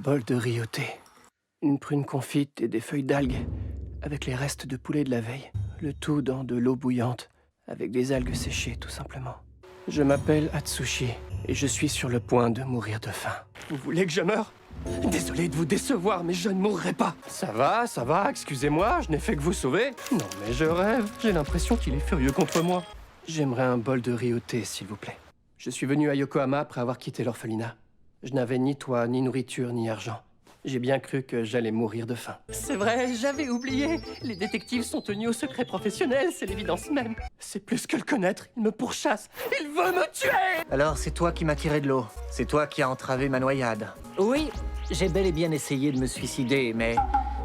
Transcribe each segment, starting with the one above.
bol de riz au thé. Une prune confite et des feuilles d'algues, avec les restes de poulet de la veille. Le tout dans de l'eau bouillante, avec des algues séchées, tout simplement. Je m'appelle Atsushi, et je suis sur le point de mourir de faim. Vous voulez que je meure? Désolé de vous décevoir, mais je ne mourrai pas. Ça va, excusez-moi, je n'ai fait que vous sauver. Non, mais je rêve, j'ai l'impression qu'il est furieux contre moi. J'aimerais un bol de riz au thé, s'il vous plaît. Je suis venu à Yokohama après avoir quitté l'orphelinat. Je n'avais ni toit, ni nourriture, ni argent. J'ai bien cru que j'allais mourir de faim. C'est vrai, j'avais oublié. Les détectives sont tenus au secret professionnel, c'est l'évidence même. C'est plus que le connaître, il me pourchasse. Il veut me tuer! Alors c'est toi qui m'as tiré de l'eau. C'est toi qui as entravé ma noyade. Oui, j'ai bel et bien essayé de me suicider, mais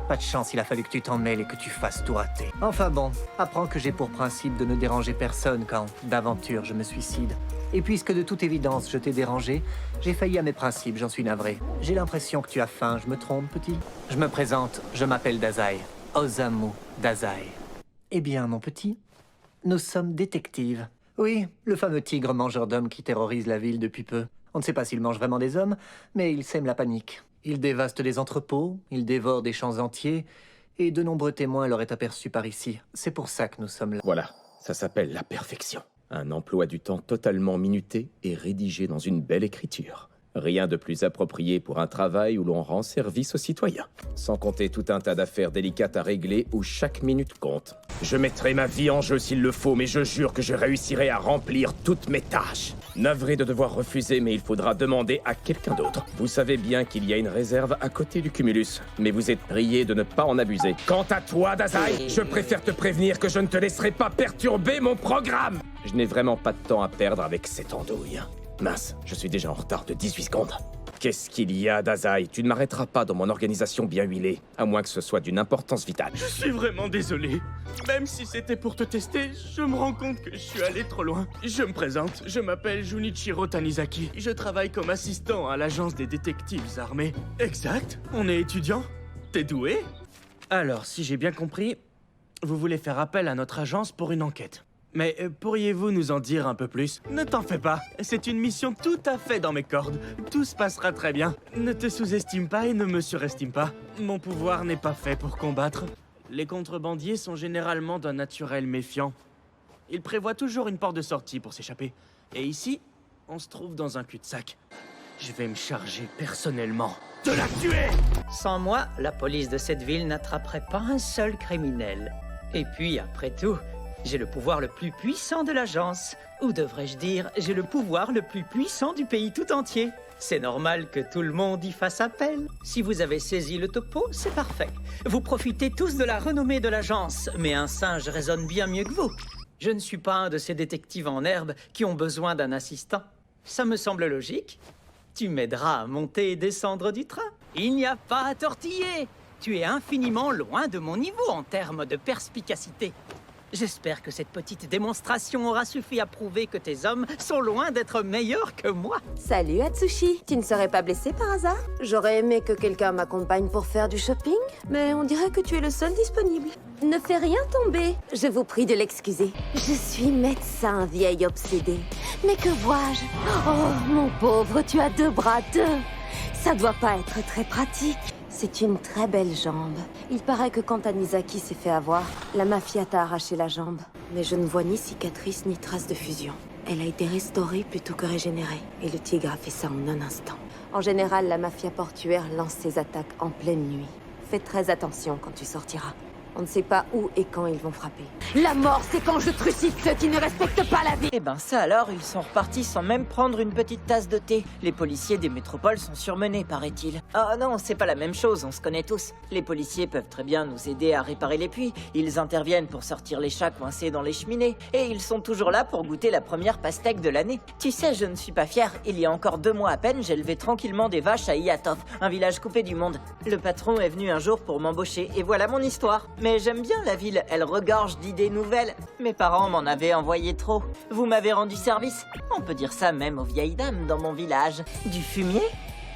pas de chance, il a fallu que tu t'en mêles et que tu fasses tout rater. Enfin bon, apprends que j'ai pour principe de ne déranger personne quand, d'aventure, je me suicide. Et puisque de toute évidence je t'ai dérangé, j'ai failli à mes principes, j'en suis navré. J'ai l'impression que tu as faim, je me trompe, petit? Je me présente, je m'appelle Dazai. Osamu Dazai. Eh bien, mon petit, nous sommes détectives. Oui, le fameux tigre mangeur d'hommes qui terrorise la ville depuis peu. On ne sait pas s'il mange vraiment des hommes, mais il sème la panique. Il dévaste des entrepôts, il dévore des champs entiers, et de nombreux témoins l'auraient aperçu par ici. C'est pour ça que nous sommes là. Voilà, ça s'appelle la perfection. Un emploi du temps totalement minuté et rédigé dans une belle écriture. Rien de plus approprié pour un travail où l'on rend service aux citoyens. Sans compter tout un tas d'affaires délicates à régler où chaque minute compte. Je mettrai ma vie en jeu s'il le faut, mais je jure que je réussirai à remplir toutes mes tâches. Navré de devoir refuser, mais il faudra demander à quelqu'un d'autre. Vous savez bien qu'il y a une réserve à côté du cumulus, mais vous êtes prié de ne pas en abuser. Quant à toi, Dazai, je préfère te prévenir que je ne te laisserai pas perturber mon programme. Je n'ai vraiment pas de temps à perdre avec cette andouille. Mince, je suis déjà en retard de 18 secondes. Qu'est-ce qu'il y a, Dazai? Tu ne m'arrêteras pas dans mon organisation bien huilée, à moins que ce soit d'une importance vitale. Je suis vraiment désolé. Même si c'était pour te tester, je me rends compte que je suis allé trop loin. Je me présente, je m'appelle Junichiro Tanizaki. Je travaille comme assistant à l'agence des détectives armés. Exact, on est étudiant. T'es doué? Alors, si j'ai bien compris, vous voulez faire appel à notre agence pour une enquête. Mais pourriez-vous nous en dire un peu plus? Ne t'en fais pas, c'est une mission tout à fait dans mes cordes. Tout se passera très bien. Ne te sous-estime pas et ne me surestime pas. Mon pouvoir n'est pas fait pour combattre. Les contrebandiers sont généralement d'un naturel méfiant. Ils prévoient toujours une porte de sortie pour s'échapper. Et ici, on se trouve dans un cul-de-sac. Je vais me charger personnellement de la tuer! Sans moi, la police de cette ville n'attraperait pas un seul criminel. Et puis, après tout, j'ai le pouvoir le plus puissant de l'agence. Ou devrais-je dire, j'ai le pouvoir le plus puissant du pays tout entier. C'est normal que tout le monde y fasse appel. Si vous avez saisi le topo, c'est parfait. Vous profitez tous de la renommée de l'agence, mais un singe raisonne bien mieux que vous. Je ne suis pas un de ces détectives en herbe qui ont besoin d'un assistant. Ça me semble logique. Tu m'aideras à monter et descendre du train. Il n'y a pas à tortiller. Tu es infiniment loin de mon niveau en termes de perspicacité. J'espère que cette petite démonstration aura suffi à prouver que tes hommes sont loin d'être meilleurs que moi. Salut Atsushi, tu ne serais pas blessé par hasard? J'aurais aimé que quelqu'un m'accompagne pour faire du shopping, mais on dirait que tu es le seul disponible. Ne fais rien tomber, je vous prie de l'excuser. Je suis médecin, vieille obsédée. Mais que vois-je? Oh, mon pauvre, tu as 2 bras, 2. Ça doit pas être très pratique. C'est une très belle jambe. Il paraît que quand Tanizaki s'est fait avoir, la mafia t'a arraché la jambe. Mais je ne vois ni cicatrice ni trace de fusion. Elle a été restaurée plutôt que régénérée. Et le tigre a fait ça en un instant. En général, la mafia portuaire lance ses attaques en pleine nuit. Fais très attention quand tu sortiras. On ne sait pas où et quand ils vont frapper. La mort, c'est quand je trucide ceux qui ne respectent pas la vie. Eh ben ça alors, ils sont repartis sans même prendre une petite tasse de thé. Les policiers des métropoles sont surmenés, paraît-il. Oh non, c'est pas la même chose, on se connaît tous. Les policiers peuvent très bien nous aider à réparer les puits. Ils interviennent pour sortir les chats coincés dans les cheminées. Et ils sont toujours là pour goûter la première pastèque de l'année. Tu sais, je ne suis pas fière. Il y a encore 2 mois à peine, j'élevais tranquillement des vaches à Iatov, un village coupé du monde. Le patron est venu un jour pour m'embaucher, et voilà mon histoire. Mais j'aime bien la ville, elle regorge d'idées nouvelles. Mes parents m'en avaient envoyé trop. Vous m'avez rendu service. On peut dire ça même aux vieilles dames dans mon village. Du fumier?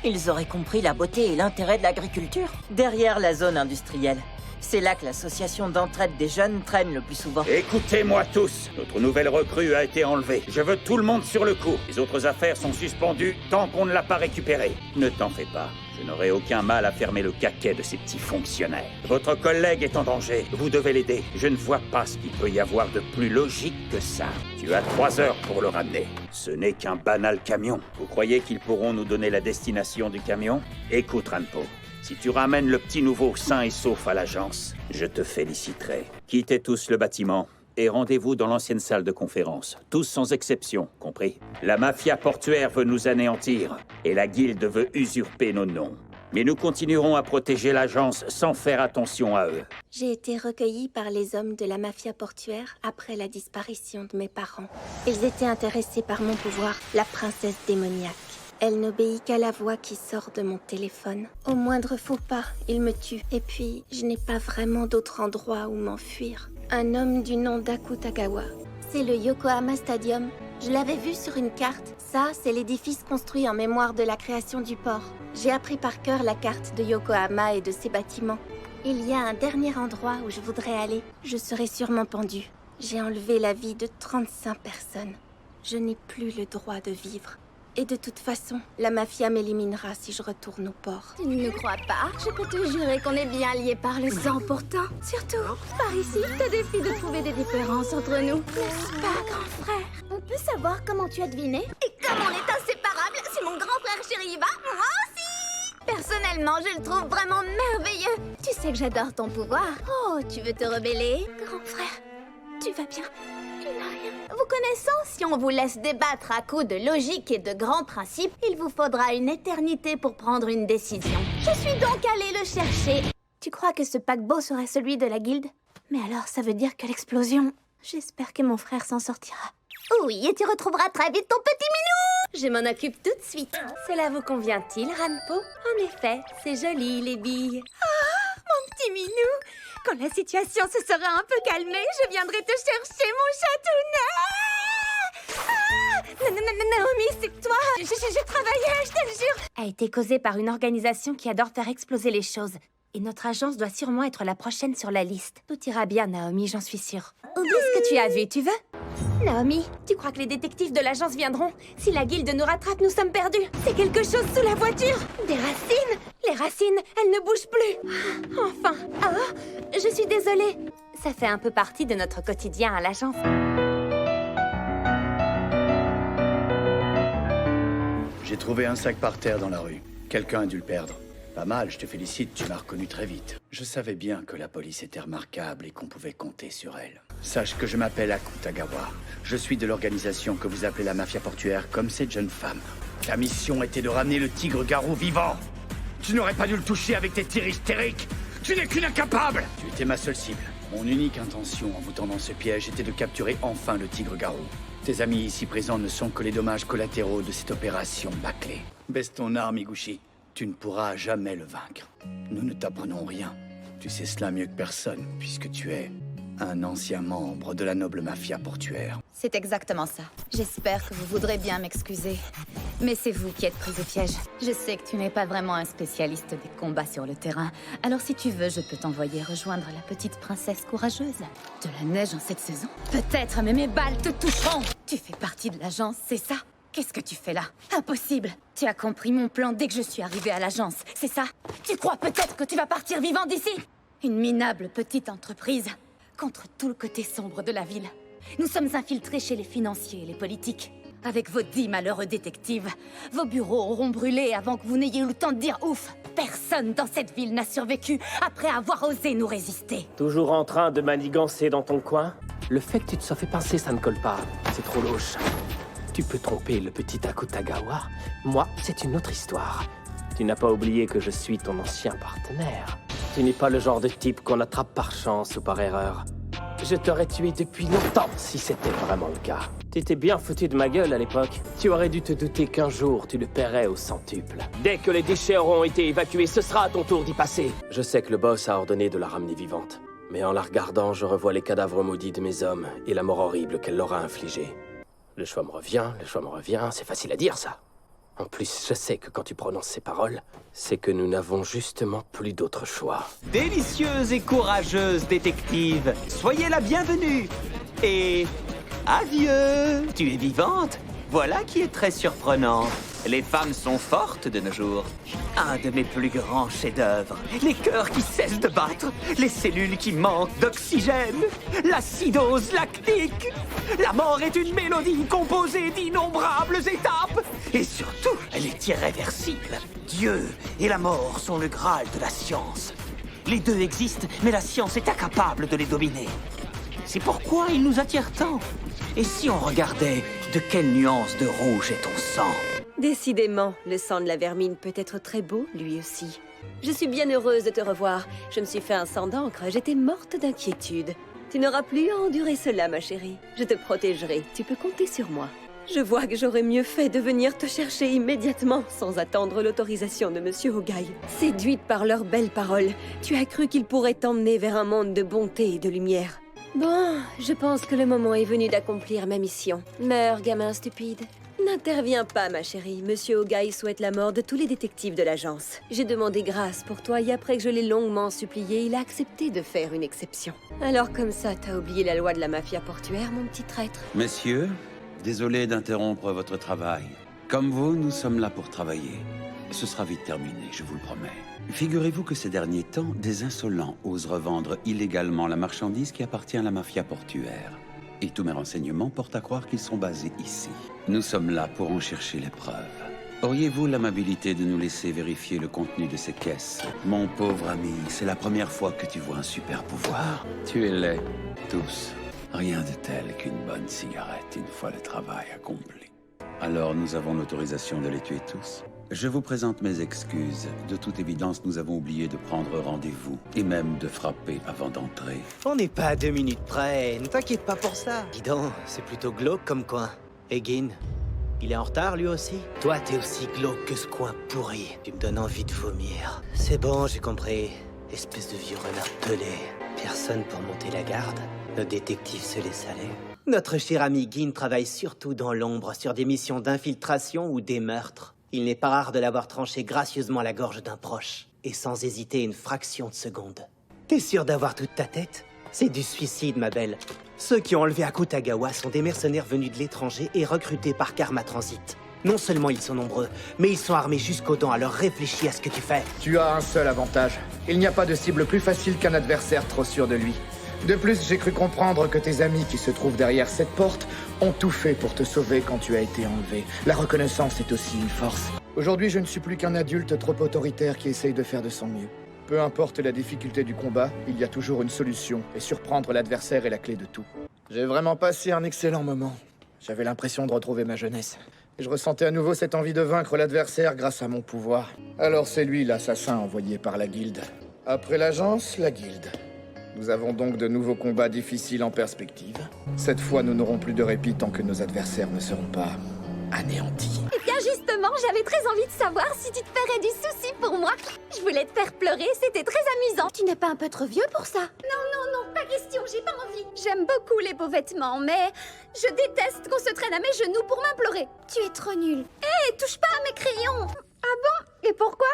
Ils auraient compris la beauté et l'intérêt de l'agriculture. Derrière la zone industrielle, C'est là que l'association d'entraide des jeunes traîne le plus souvent. Écoutez-moi tous, notre nouvelle recrue a été enlevée. Je veux tout le monde sur le coup. Les autres affaires sont suspendues tant qu'on ne l'a pas récupérée. Ne t'en fais pas. Je n'aurai aucun mal à fermer le caquet de ces petits fonctionnaires. Votre collègue est en danger. Vous devez l'aider. Je ne vois pas ce qu'il peut y avoir de plus logique que ça. Tu as 3 heures pour le ramener. Ce n'est qu'un banal camion. Vous croyez qu'ils pourront nous donner la destination du camion? Écoute, Ranpo. Si tu ramènes le petit nouveau sain et sauf à l'agence, je te féliciterai. Quittez tous le bâtiment et rendez-vous dans l'ancienne salle de conférence. Tous sans exception, compris? La mafia portuaire veut nous anéantir et la guilde veut usurper nos noms. Mais nous continuerons à protéger l'agence sans faire attention à eux. J'ai été recueillie par les hommes de la mafia portuaire après la disparition de mes parents. Ils étaient intéressés par mon pouvoir, la princesse démoniaque. Elle n'obéit qu'à la voix qui sort de mon téléphone. Au moindre faux pas, il me tue. Et puis, je n'ai pas vraiment d'autre endroit où m'enfuir. Un homme du nom d'Akutagawa. C'est le Yokohama Stadium. Je l'avais vu sur une carte. Ça, c'est l'édifice construit en mémoire de la création du port. J'ai appris par cœur la carte de Yokohama et de ses bâtiments. Il y a un dernier endroit où je voudrais aller. Je serai sûrement pendue. J'ai enlevé la vie de 35 personnes. Je n'ai plus le droit de vivre. Et de toute façon, la mafia m'éliminera si je retourne au port. Tu ne crois pas? Je peux te jurer qu'on est bien liés par le sang pourtant. Surtout, par ici, je te défie de trouver des différences entre nous. N'est-ce pas, grand frère? On peut savoir comment tu as deviné? Et comme on est inséparables, si mon grand frère chéri y va, moi aussi! Personnellement, je le trouve vraiment merveilleux. Tu sais que j'adore ton pouvoir. Oh, tu veux te rebeller? Grand frère, tu vas bien? Il n'a rien. Vous connaissant, si on vous laisse débattre à coups de logique et de grands principes, il vous faudra une éternité pour prendre une décision. Je suis donc allée le chercher. Tu crois que ce paquebot serait celui de la guilde? Mais alors, ça veut dire que l'explosion... J'espère que mon frère s'en sortira. Oui, et tu retrouveras très vite ton petit minou! Je m'en occupe tout de suite. Cela vous convient-il, Ranpo? En effet, c'est joli, les billes. Mon petit minou! Quand la situation se sera un peu calmée, je viendrai te chercher, mon chatounet! Ah! Naomi, c'est toi! Je travaillais, je te le jure! A été causée par une organisation qui adore faire exploser les choses. Et notre agence doit sûrement être la prochaine sur la liste. Tout ira bien, Naomi, j'en suis sûre. Oublie ce que tu as vu, tu veux? Naomi, tu crois que les détectives de l'agence viendront? Si la guilde nous rattrape, nous sommes perdus. C'est quelque chose sous la voiture. Des racines? Les racines, elles ne bougent plus. Enfin. Ah, je suis désolée. Ça fait un peu partie de notre quotidien à l'agence. J'ai trouvé un sac par terre dans la rue. Quelqu'un a dû le perdre. Pas mal, je te félicite, tu m'as reconnu très vite. Je savais bien que la police était remarquable et qu'on pouvait compter sur elle. Sache que je m'appelle Akutagawa. Je suis de l'organisation que vous appelez la mafia portuaire, comme cette jeune femme. Ta mission était de ramener le tigre-garou vivant. Tu n'aurais pas dû le toucher avec tes tirs hystériques. Tu n'es qu'une incapable. Tu étais ma seule cible. Mon unique intention en vous tendant ce piège était de capturer enfin le tigre-garou. Tes amis ici présents ne sont que les dommages collatéraux de cette opération bâclée. Baisse ton arme, Higuchi. Tu ne pourras jamais le vaincre. Nous ne t'apprenons rien. Tu sais cela mieux que personne, puisque tu es un ancien membre de la noble mafia portuaire. C'est exactement ça. J'espère que vous voudrez bien m'excuser. Mais c'est vous qui êtes pris au piège. Je sais que tu n'es pas vraiment un spécialiste des combats sur le terrain. Alors si tu veux, je peux t'envoyer rejoindre la petite princesse courageuse. De la neige en cette saison? Peut-être, mais mes balles te toucheront! Tu fais partie de l'agence, c'est ça? Qu'est-ce que tu fais là? Impossible! Tu as compris mon plan dès que je suis arrivée à l'agence, c'est ça? Tu crois peut-être que tu vas partir vivant d'ici? Une minable petite entreprise contre tout le côté sombre de la ville. Nous sommes infiltrés chez les financiers et les politiques. Avec vos 10 malheureux détectives, vos bureaux auront brûlé avant que vous n'ayez eu le temps de dire ouf. Personne dans cette ville n'a survécu après avoir osé nous résister. Toujours en train de manigancer dans ton coin? Le fait que tu te sois fait pincer, ça ne colle pas. C'est trop louche. Tu peux tromper le petit Akutagawa. Moi, c'est une autre histoire. Tu n'as pas oublié que je suis ton ancien partenaire. Tu n'es pas le genre de type qu'on attrape par chance ou par erreur. Je t'aurais tué depuis longtemps si c'était vraiment le cas. T'étais bien foutu de ma gueule à l'époque. Tu aurais dû te douter qu'un jour tu le paierais au centuple. Dès que les déchets auront été évacués, ce sera à ton tour d'y passer. Je sais que le boss a ordonné de la ramener vivante. Mais en la regardant, je revois les cadavres maudits de mes hommes et la mort horrible qu'elle leur a infligée. Le choix me revient, c'est facile à dire ça. En plus, je sais que quand tu prononces ces paroles, c'est que nous n'avons justement plus d'autre choix. Délicieuse et courageuse détective, soyez la bienvenue. Et adieu. Tu es vivante. Voilà qui est très surprenant. Les femmes sont fortes de nos jours. Un de mes plus grands chefs-d'œuvre. Les cœurs qui cessent de battre. Les cellules qui manquent d'oxygène. L'acidose lactique. La mort est une mélodie composée d'innombrables étapes. Et surtout, elle est irréversible. Dieu et la mort sont le Graal de la science. Les deux existent, mais la science est incapable de les dominer. C'est pourquoi ils nous attirent tant. Et si on regardait de quelle nuance de rouge est ton sang? Décidément, le sang de la vermine peut être très beau, lui aussi. Je suis bien heureuse de te revoir. Je me suis fait un sang d'encre, j'étais morte d'inquiétude. Tu n'auras plus à endurer cela, ma chérie. Je te protégerai, tu peux compter sur moi. Je vois que j'aurais mieux fait de venir te chercher immédiatement, sans attendre l'autorisation de Monsieur Ogai. Séduite par leurs belles paroles, tu as cru qu'il pourrait t'emmener vers un monde de bonté et de lumière. Bon, je pense que le moment est venu d'accomplir ma mission. Meurs, gamin stupide. N'interviens pas, ma chérie. Monsieur Ogai souhaite la mort de tous les détectives de l'agence. J'ai demandé grâce pour toi et après que je l'ai longuement supplié, il a accepté de faire une exception. Alors comme ça, t'as oublié la loi de la mafia portuaire, mon petit traître? Messieurs, désolé d'interrompre votre travail. Comme vous, nous sommes là pour travailler. Ce sera vite terminé, je vous le promets. Figurez-vous que ces derniers temps, des insolents osent revendre illégalement la marchandise qui appartient à la mafia portuaire. Et tous mes renseignements portent à croire qu'ils sont basés ici. Nous sommes là pour en chercher les preuves. Auriez-vous l'amabilité de nous laisser vérifier le contenu de ces caisses? Mon pauvre ami, c'est la première fois que tu vois un super pouvoir. Tuez-les, tous. Rien de tel qu'une bonne cigarette une fois le travail accompli. Alors nous avons l'autorisation de les tuer tous? Je vous présente mes excuses. De toute évidence, nous avons oublié de prendre rendez-vous et même de frapper avant d'entrer. On n'est pas à 2 minutes près, ne t'inquiète pas pour ça. Dis donc, c'est plutôt glauque comme coin. Et Gin, il est en retard lui aussi? Toi, t'es aussi glauque que ce coin pourri. Tu me donnes envie de vomir. C'est bon, j'ai compris. Espèce de vieux renard pelé. Personne pour monter la garde. Nos détectives se laissent aller. Notre cher ami Gin travaille surtout dans l'ombre sur des missions d'infiltration ou des meurtres. Il n'est pas rare de l'avoir tranché gracieusement la gorge d'un proche, et sans hésiter une fraction de seconde. T'es sûr d'avoir toute ta tête? C'est du suicide, ma belle. Ceux qui ont enlevé Akutagawa sont des mercenaires venus de l'étranger et recrutés par Karma Transit. Non seulement ils sont nombreux, mais ils sont armés jusqu'aux dents, alors réfléchis à ce que tu fais. Tu as un seul avantage. Il n'y a pas de cible plus facile qu'un adversaire trop sûr de lui. De plus, j'ai cru comprendre que tes amis qui se trouvent derrière cette porte ont tout fait pour te sauver quand tu as été enlevé. La reconnaissance est aussi une force. Aujourd'hui, je ne suis plus qu'un adulte trop autoritaire qui essaye de faire de son mieux. Peu importe la difficulté du combat, il y a toujours une solution, et surprendre l'adversaire est la clé de tout. J'ai vraiment passé un excellent moment. J'avais l'impression de retrouver ma jeunesse. Et je ressentais à nouveau cette envie de vaincre l'adversaire grâce à mon pouvoir. Alors c'est lui l'assassin envoyé par la guilde. Après l'agence, la guilde. Nous avons donc de nouveaux combats difficiles en perspective. Cette fois, nous n'aurons plus de répit tant que nos adversaires ne seront pas anéantis. Eh bien justement, j'avais très envie de savoir si tu te ferais du souci pour moi. Je voulais te faire pleurer, c'était très amusant. Tu n'es pas un peu trop vieux pour ça? Non, pas question, j'ai pas envie. J'aime beaucoup les beaux vêtements, mais je déteste qu'on se traîne à mes genoux pour m'implorer. Tu es trop nulle. Hé, touche pas à mes crayons. Ah bon? Et pourquoi?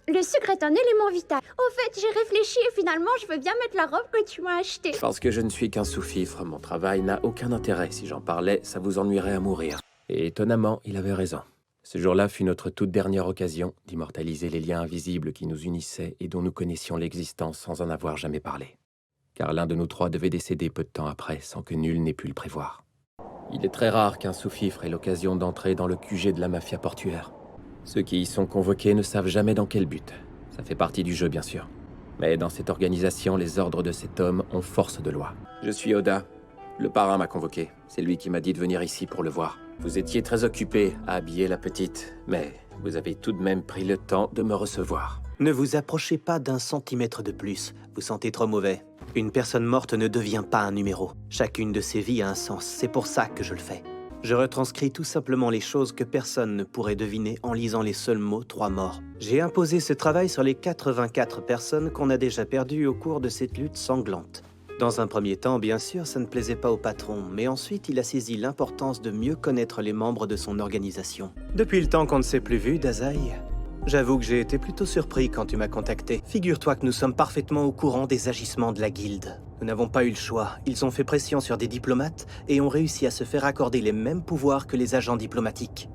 Le sucre est un élément vital. Au fait, j'ai réfléchi et finalement, je veux bien mettre la robe que tu m'as achetée. Parce que je ne suis qu'un sous-fifre, mon travail n'a aucun intérêt. Si j'en parlais, ça vous ennuierait à mourir. Et étonnamment, il avait raison. Ce jour-là fut notre toute dernière occasion d'immortaliser les liens invisibles qui nous unissaient et dont nous connaissions l'existence sans en avoir jamais parlé. Car l'un de nous trois devait décéder peu de temps après, sans que nul n'ait pu le prévoir. Il est très rare qu'un sous-fifre ait l'occasion d'entrer dans le QG de la mafia portuaire. Ceux qui y sont convoqués ne savent jamais dans quel but. Ça fait partie du jeu, bien sûr. Mais dans cette organisation, les ordres de cet homme ont force de loi. Je suis Oda. Le parrain m'a convoqué. C'est lui qui m'a dit de venir ici pour le voir. Vous étiez très occupé à habiller la petite, mais vous avez tout de même pris le temps de me recevoir. Ne vous approchez pas d'1 centimètre de plus. Vous sentez trop mauvais. Une personne morte ne devient pas un numéro. Chacune de ses vies a un sens. C'est pour ça que je le fais. Je retranscris tout simplement les choses que personne ne pourrait deviner en lisant les seuls mots 3 morts. J'ai imposé ce travail sur les 84 personnes qu'on a déjà perdues au cours de cette lutte sanglante. Dans un premier temps, bien sûr, ça ne plaisait pas au patron, mais ensuite il a saisi l'importance de mieux connaître les membres de son organisation. Depuis le temps qu'on ne s'est plus vu, Dazai, j'avoue que j'ai été plutôt surpris quand tu m'as contacté. Figure-toi que nous sommes parfaitement au courant des agissements de la guilde. Nous n'avons pas eu le choix. Ils ont fait pression sur des diplomates et ont réussi à se faire accorder les mêmes pouvoirs que les agents diplomatiques.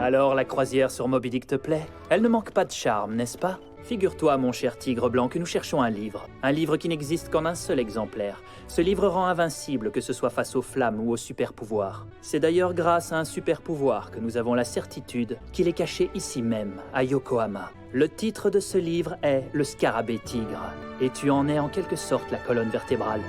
Alors, la croisière sur Moby Dick te plaît? Elle ne manque pas de charme, n'est-ce pas? Figure-toi, mon cher tigre blanc, que nous cherchons un livre. Un livre qui n'existe qu'en un seul exemplaire. Ce livre rend invincible, que ce soit face aux flammes ou aux super-pouvoirs. C'est d'ailleurs grâce à un super-pouvoir que nous avons la certitude qu'il est caché ici même, à Yokohama. Le titre de ce livre est « Le Scarabée Tigre », et tu en es en quelque sorte la colonne vertébrale.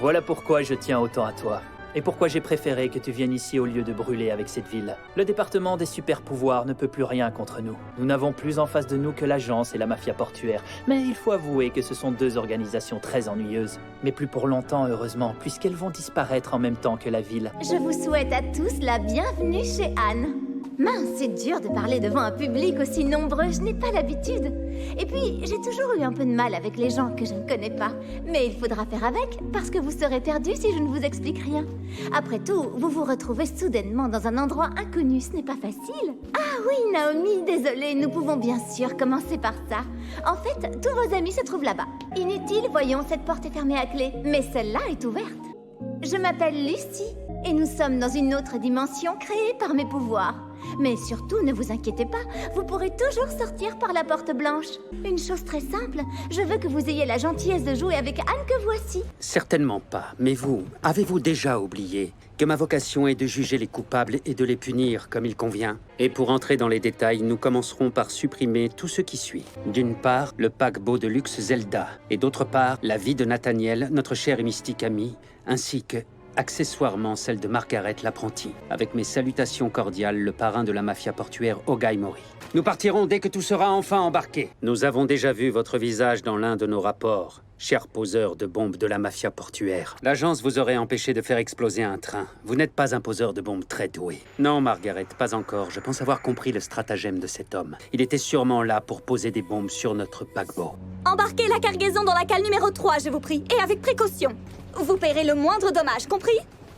Voilà pourquoi je tiens autant à toi. Et pourquoi j'ai préféré que tu viennes ici au lieu de brûler avec cette ville. Le département des super-pouvoirs ne peut plus rien contre nous. Nous n'avons plus en face de nous que l'agence et la mafia portuaire. Mais il faut avouer que ce sont deux organisations très ennuyeuses. Mais plus pour longtemps, heureusement, puisqu'elles vont disparaître en même temps que la ville. Je vous souhaite à tous la bienvenue chez Anne. Mince, c'est dur de parler devant un public aussi nombreux, je n'ai pas l'habitude. Et puis, j'ai toujours eu un peu de mal avec les gens que je ne connais pas. Mais il faudra faire avec, parce que vous serez perdus si je ne vous explique rien. Après tout, vous vous retrouvez soudainement dans un endroit inconnu, ce n'est pas facile. Ah oui, Naomi, désolée, nous pouvons bien sûr commencer par ça. En fait, tous vos amis se trouvent là-bas. Inutile, voyons, cette porte est fermée à clé. Mais celle-là est ouverte. Je m'appelle Lucie, et nous sommes dans une autre dimension créée par mes pouvoirs. Mais surtout, ne vous inquiétez pas, vous pourrez toujours sortir par la porte blanche. Une chose très simple, je veux que vous ayez la gentillesse de jouer avec Anne que voici. Certainement pas, mais vous, avez-vous déjà oublié que ma vocation est de juger les coupables et de les punir comme il convient? Et pour entrer dans les détails, nous commencerons par supprimer tout ce qui suit. D'une part, le paquebot de luxe Zelda, et d'autre part, la vie de Nathaniel, notre cher et mystique ami, ainsi que, accessoirement, celle de Margaret l'apprentie. Avec mes salutations cordiales, le parrain de la mafia portuaire Ogai Mori. Nous partirons dès que tout sera enfin embarqué. Nous avons déjà vu votre visage dans l'un de nos rapports, cher poseur de bombes de la mafia portuaire. L'agence vous aurait empêché de faire exploser un train. Vous n'êtes pas un poseur de bombes très doué. Non, Margaret, pas encore. Je pense avoir compris le stratagème de cet homme. Il était sûrement là pour poser des bombes sur notre paquebot. Embarquez la cargaison dans la cale numéro 3, je vous prie, et avec précaution. Vous paierez le moindre dommage, compris?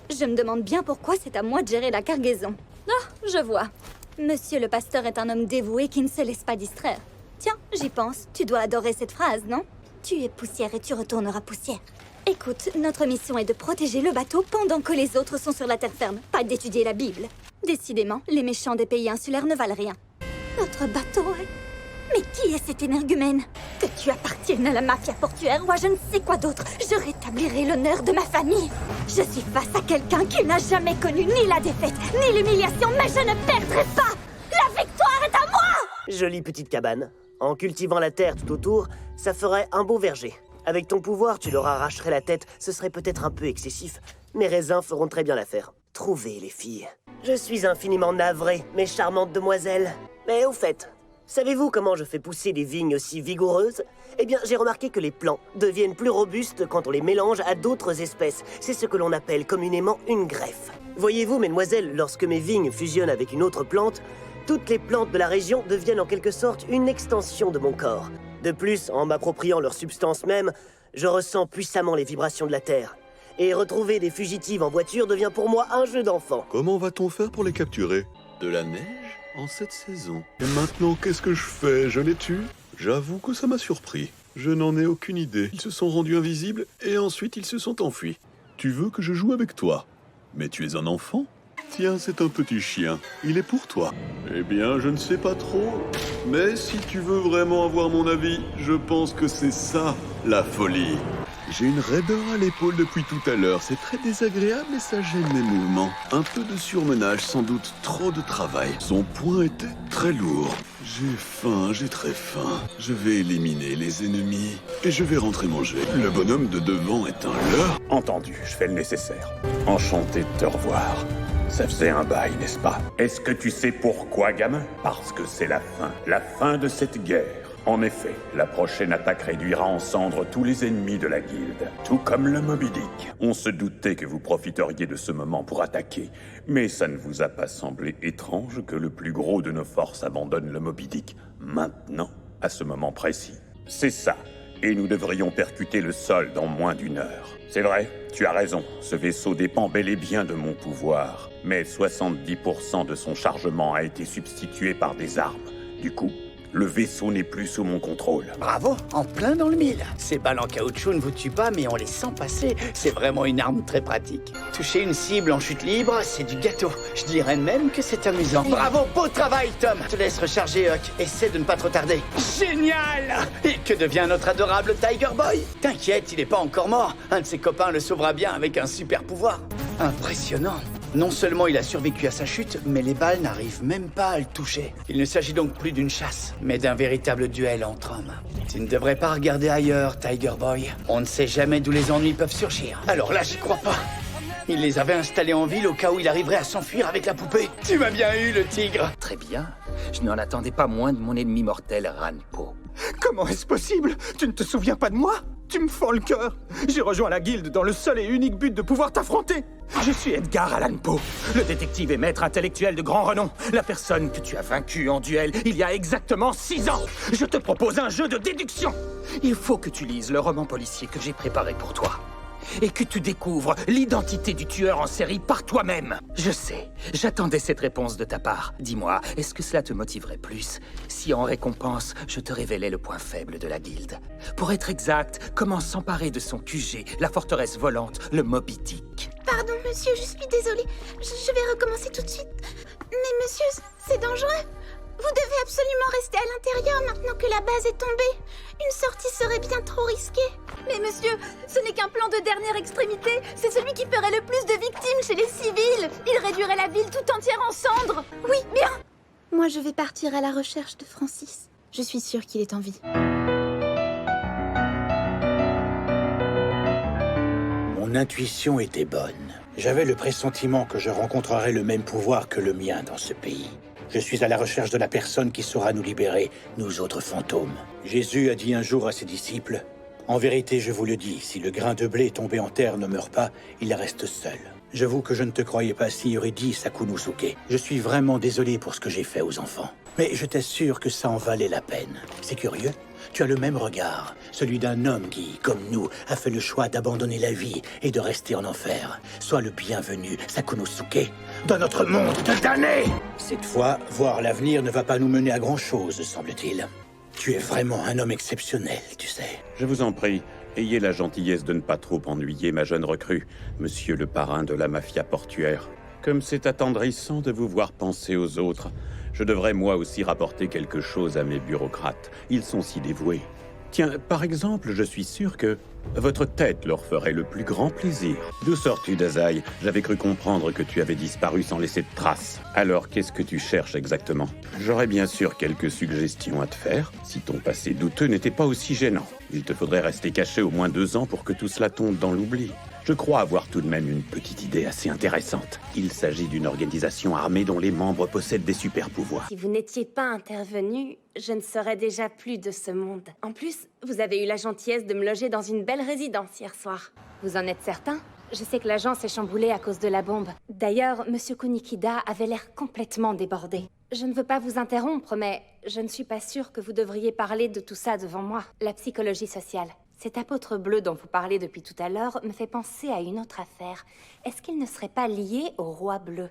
Je me demande bien pourquoi c'est à moi de gérer la cargaison. Ah, je vois. Monsieur le pasteur est un homme dévoué qui ne se laisse pas distraire. Tiens, j'y pense. Tu dois adorer cette phrase, non? Tu es poussière et tu retourneras poussière. Écoute, notre mission est de protéger le bateau pendant que les autres sont sur la terre ferme, pas d'étudier la Bible. Décidément, les méchants des pays insulaires ne valent rien. Notre bateau est... Mais qui est cet énergumène? Que tu appartiennes à la mafia portuaire ou à je ne sais quoi d'autre, je rétablirai l'honneur de ma famille. Je suis face à quelqu'un qui n'a jamais connu ni la défaite, ni l'humiliation, mais je ne perdrai pas. La victoire est à moi! Jolie petite cabane. En cultivant la terre tout autour, ça ferait un beau verger. Avec ton pouvoir, tu leur arracherais la tête, ce serait peut-être un peu excessif. Mes raisins feront très bien l'affaire. Trouvez les filles. Je suis infiniment navré, mes charmantes demoiselles. Mais au fait... savez-vous comment je fais pousser des vignes aussi vigoureuses? Eh bien, j'ai remarqué que les plants deviennent plus robustes quand on les mélange à d'autres espèces. C'est ce que l'on appelle communément une greffe. Voyez-vous, mesdemoiselles, lorsque mes vignes fusionnent avec une autre plante, toutes les plantes de la région deviennent en quelque sorte une extension de mon corps. De plus, en m'appropriant leur substance même, je ressens puissamment les vibrations de la terre. Et retrouver des fugitives en voiture devient pour moi un jeu d'enfant. Comment va-t-on faire pour les capturer? De la neige en cette saison. Et maintenant, qu'est-ce que je fais? Je les tue? J'avoue que ça m'a surpris. Je n'en ai aucune idée. Ils se sont rendus invisibles et ensuite ils se sont enfuis. Tu veux que je joue avec toi? Mais tu es un enfant? Tiens, c'est un petit chien. Il est pour toi. Eh bien, je ne sais pas trop. Mais si tu veux vraiment avoir mon avis, je pense que c'est ça, la folie. J'ai une raideur à l'épaule depuis tout à l'heure. C'est très désagréable et ça gêne mes mouvements. Un peu de surmenage, sans doute trop de travail. Son poing était très lourd. J'ai faim, j'ai très faim. Je vais éliminer les ennemis et je vais rentrer manger. Le bonhomme de devant est un leurre. Entendu, je fais le nécessaire. Enchanté de te revoir. Ça faisait un bail, n'est-ce pas? Est-ce que tu sais pourquoi, gamin? Parce que c'est la fin de cette guerre. En effet, la prochaine attaque réduira en cendres tous les ennemis de la guilde, tout comme le Moby Dick. On se doutait que vous profiteriez de ce moment pour attaquer, mais ça ne vous a pas semblé étrange que le plus gros de nos forces abandonne le Moby Dick maintenant? à ce moment précis. C'est ça. Et nous devrions percuter le sol dans moins d'1 heure. C'est vrai, tu as raison. Ce vaisseau dépend bel et bien de mon pouvoir. Mais 70% de son chargement a été substitué par des armes. Du coup, le vaisseau n'est plus sous mon contrôle. Bravo, en plein dans le mille. Ces balles en caoutchouc ne vous tuent pas, mais on les sent passer. C'est vraiment une arme très pratique. Toucher une cible en chute libre, c'est du gâteau. Je dirais même que c'est amusant. Bravo, beau travail, Tom. Je te laisse recharger, Huck. Essaie de ne pas trop tarder. Génial! Et que devient notre adorable Tiger Boy? T'inquiète, il n'est pas encore mort. Un de ses copains le sauvera bien avec un super pouvoir. Impressionnant. Non seulement il a survécu à sa chute, mais les balles n'arrivent même pas à le toucher. Il ne s'agit donc plus d'une chasse, mais d'un véritable duel entre hommes. Tu ne devrais pas regarder ailleurs, Tiger Boy. On ne sait jamais d'où les ennuis peuvent surgir. Alors là, j'y crois pas. Il les avait installés en ville au cas où il arriverait à s'enfuir avec la poupée. Tu m'as bien eu, le tigre. Très bien. Je n'en attendais pas moins de mon ennemi mortel, Ranpo. Comment est-ce possible? Tu ne te souviens pas de moi? Tu me fends le cœur. J'ai rejoint la guilde dans le seul et unique but de pouvoir t'affronter. Je suis Edgar Allan Poe, le détective et maître intellectuel de grand renom. La personne que tu as vaincue en duel il y a exactement 6 ans. Je te propose un jeu de déduction. Il faut que tu lises le roman policier que j'ai préparé pour toi. Et que tu découvres l'identité du tueur en série par toi-même. Je sais, j'attendais cette réponse de ta part. Dis-moi, est-ce que cela te motiverait plus si en récompense, je te révélais le point faible de la guilde? Pour être exact, comment s'emparer de son QG, la forteresse volante, le Moby Dick? Pardon, monsieur, je suis désolée. Je vais recommencer tout de suite. Mais monsieur, c'est dangereux. Vous devez absolument rester à l'intérieur maintenant que la base est tombée. Une sortie serait bien trop risquée. Mais monsieur, ce n'est qu'un plan de dernière extrémité. C'est celui qui ferait le plus de victimes chez les civils. Il réduirait la ville tout entière en cendres. Oui, bien. Moi, je vais partir à la recherche de Francis. Je suis sûre qu'il est en vie. Mon intuition était bonne. J'avais le pressentiment que je rencontrerais le même pouvoir que le mien dans ce pays. Je suis à la recherche de la personne qui saura nous libérer, nous autres fantômes. Jésus a dit un jour à ses disciples, « En vérité, je vous le dis, si le grain de blé tombé en terre ne meurt pas, il reste seul. » J'avoue que je ne te croyais pas si érudit, Sakunosuke. Je suis vraiment désolé pour ce que j'ai fait aux enfants. Mais je t'assure que ça en valait la peine. C'est curieux. Tu as le même regard, celui d'un homme qui, comme nous, a fait le choix d'abandonner la vie et de rester en enfer. Sois le bienvenu, Sakunosuke, dans notre monde de damnés. Cette fois, voir l'avenir ne va pas nous mener à grand-chose, semble-t-il. Tu es vraiment un homme exceptionnel, tu sais. Je vous en prie, ayez la gentillesse de ne pas trop ennuyer ma jeune recrue, monsieur le parrain de la mafia portuaire. Comme c'est attendrissant de vous voir penser aux autres, je devrais moi aussi rapporter quelque chose à mes bureaucrates. Ils sont si dévoués. Tiens, par exemple, je suis sûr que votre tête leur ferait le plus grand plaisir. D'où sors-tu, Dazai? J'avais cru comprendre que tu avais disparu sans laisser de traces. Alors, qu'est-ce que tu cherches exactement? J'aurais bien sûr quelques suggestions à te faire, si ton passé douteux n'était pas aussi gênant. Il te faudrait rester caché au moins 2 ans pour que tout cela tombe dans l'oubli. Je crois avoir tout de même une petite idée assez intéressante. Il s'agit d'une organisation armée dont les membres possèdent des super-pouvoirs. Si vous n'étiez pas intervenu, je ne serais déjà plus de ce monde. En plus, vous avez eu la gentillesse de me loger dans une belle résidence hier soir. Vous en êtes certain? Je sais que l'agence est chamboulée à cause de la bombe. D'ailleurs, Monsieur Kunikida avait l'air complètement débordé. Je ne veux pas vous interrompre, mais je ne suis pas sûre que vous devriez parler de tout ça devant moi. La psychologie sociale. Cet apôtre bleu dont vous parlez depuis tout à l'heure me fait penser à une autre affaire. Est-ce qu'il ne serait pas lié au roi bleu?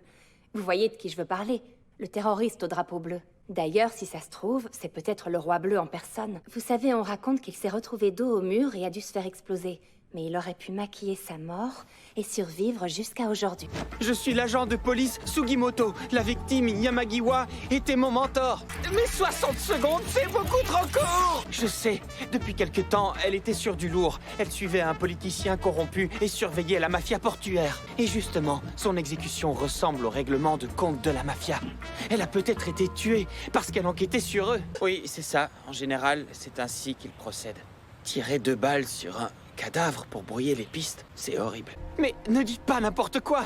Vous voyez de qui je veux parler? Le terroriste au drapeau bleu. D'ailleurs, si ça se trouve, c'est peut-être le roi bleu en personne. Vous savez, on raconte qu'il s'est retrouvé dos au mur et a dû se faire exploser. Mais il aurait pu maquiller sa mort et survivre jusqu'à aujourd'hui. Je suis l'agent de police Sugimoto. La victime Yamagiwa était mon mentor. Mais 60 secondes, c'est beaucoup trop court! Je sais, depuis quelque temps, elle était sur du lourd. Elle suivait un politicien corrompu et surveillait la mafia portuaire. Et justement, son exécution ressemble au règlement de compte de la mafia. Elle a peut-être été tuée parce qu'elle enquêtait sur eux. Oui, c'est ça. En général, c'est ainsi qu'ils procèdent. Tirer 2 balles sur un cadavre pour brouiller les pistes, c'est horrible. Mais ne dites pas n'importe quoi.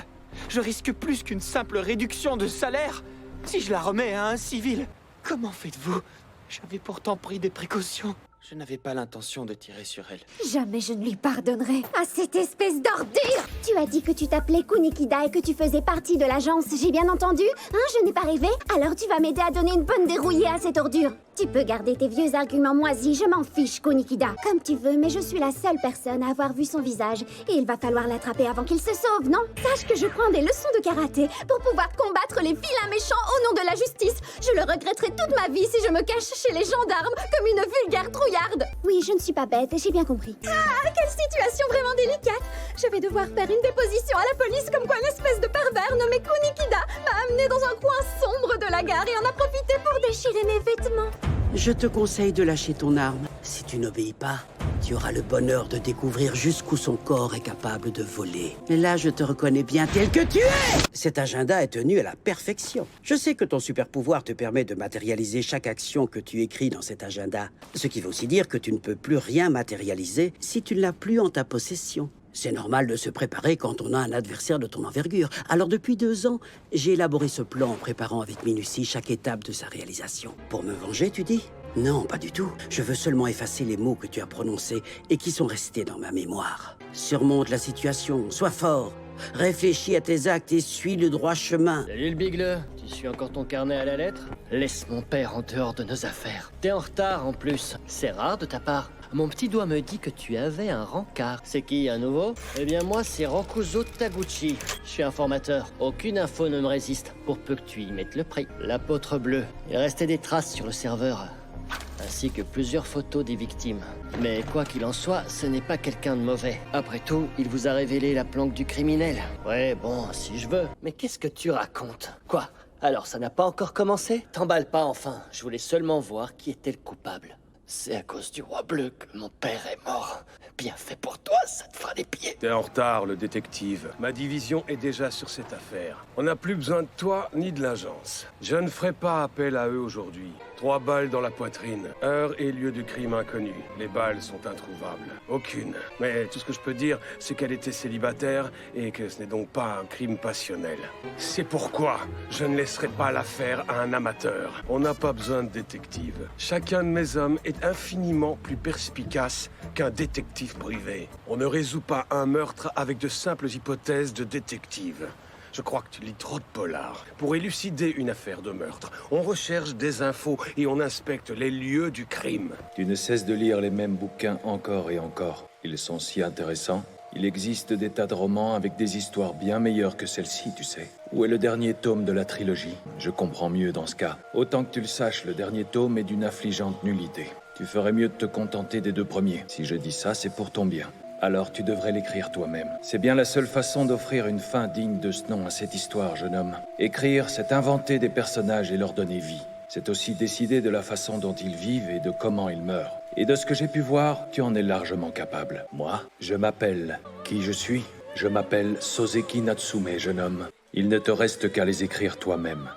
Je risque plus qu'une simple réduction de salaire si je la remets à un civil. Comment faites-vous? J'avais pourtant pris des précautions. Je n'avais pas l'intention de tirer sur elle. Jamais je ne lui pardonnerai à cette espèce d'ordure. Tu as dit que tu t'appelais Kunikida et que tu faisais partie de l'agence, j'ai bien entendu? Hein, je n'ai pas rêvé? Alors tu vas m'aider à donner une bonne dérouillée à cette ordure. Tu peux garder tes vieux arguments moisis, je m'en fiche, Kunikida. Comme tu veux, mais je suis la seule personne à avoir vu son visage. Et il va falloir l'attraper avant qu'il se sauve, non? Sache que je prends des leçons de karaté pour pouvoir combattre les vilains méchants au nom de la justice. Je le regretterai toute ma vie si je me cache chez les gendarmes comme une vulgaire trouillarde. Oui, je ne suis pas bête, j'ai bien compris. Ah, quelle situation vraiment délicate. Je vais devoir faire une déposition à la police comme quoi une espèce de pervers nommé Kunikida m'a amené dans un coin sombre de la gare et en a profité pour déchirer mes vêtements. Je te conseille de lâcher ton arme. Si tu n'obéis pas, tu auras le bonheur de découvrir jusqu'où son corps est capable de voler. Et là, je te reconnais bien tel que tu es. Cet agenda est tenu à la perfection. Je sais que ton super pouvoir te permet de matérialiser chaque action que tu écris dans cet agenda. Ce qui veut aussi dire que tu ne peux plus rien matérialiser si tu ne l'as plus en ta possession. C'est normal de se préparer quand on a un adversaire de ton envergure. Alors depuis 2 ans, j'ai élaboré ce plan en préparant avec minutie chaque étape de sa réalisation. Pour me venger, tu dis? Non, pas du tout. Je veux seulement effacer les mots que tu as prononcés et qui sont restés dans ma mémoire. Surmonte la situation, sois fort. Réfléchis à tes actes et suis le droit chemin. Salut le bigle, tu suis encore ton carnet à la lettre? Laisse mon père en dehors de nos affaires. T'es en retard en plus, c'est rare de ta part. Mon petit doigt me dit que tu avais un rencard. C'est qui, un nouveau? Eh bien moi, c'est Rokuzo Taguchi. Je suis informateur. Aucune info ne me résiste, pour peu que tu y mettes le prix. L'apôtre bleu. Il restait des traces sur le serveur, ainsi que plusieurs photos des victimes. Mais quoi qu'il en soit, ce n'est pas quelqu'un de mauvais. Après tout, il vous a révélé la planque du criminel. Ouais, bon, si je veux. Mais qu'est-ce que tu racontes? Quoi? Alors ça n'a pas encore commencé? T'emballe pas enfin, je voulais seulement voir qui était le coupable. C'est à cause du roi bleu que mon père est mort. Bien fait pour toi, ça te fera des pieds. T'es en retard, le détective. Ma division est déjà sur cette affaire. On n'a plus besoin de toi ni de l'agence. Je ne ferai pas appel à eux aujourd'hui. 3 balles dans la poitrine. Heure et lieu du crime inconnu. Les balles sont introuvables. Aucune. Mais tout ce que je peux dire, c'est qu'elle était célibataire et que ce n'est donc pas un crime passionnel. C'est pourquoi je ne laisserai pas l'affaire à un amateur. On n'a pas besoin de détective. Chacun de mes hommes est infiniment plus perspicace qu'un détective privé. On ne résout pas un meurtre avec de simples hypothèses de détective. Je crois que tu lis trop de polars. Pour élucider une affaire de meurtre, on recherche des infos et on inspecte les lieux du crime. Tu ne cesses de lire les mêmes bouquins encore et encore. Ils sont si intéressants. Il existe des tas de romans avec des histoires bien meilleures que celle-ci, tu sais. Où est le dernier tome de la trilogie? Je comprends mieux dans ce cas. Autant que tu le saches, le dernier tome est d'une affligeante nullité. Tu ferais mieux de te contenter des 2 premiers. Si je dis ça, c'est pour ton bien. Alors tu devrais l'écrire toi-même. C'est bien la seule façon d'offrir une fin digne de ce nom à cette histoire, jeune homme. Écrire, c'est inventer des personnages et leur donner vie. C'est aussi décider de la façon dont ils vivent et de comment ils meurent. Et de ce que j'ai pu voir, tu en es largement capable. Moi, je m'appelle... Qui je suis? Je m'appelle Soseki Natsume, jeune homme. Il ne te reste qu'à les écrire toi-même.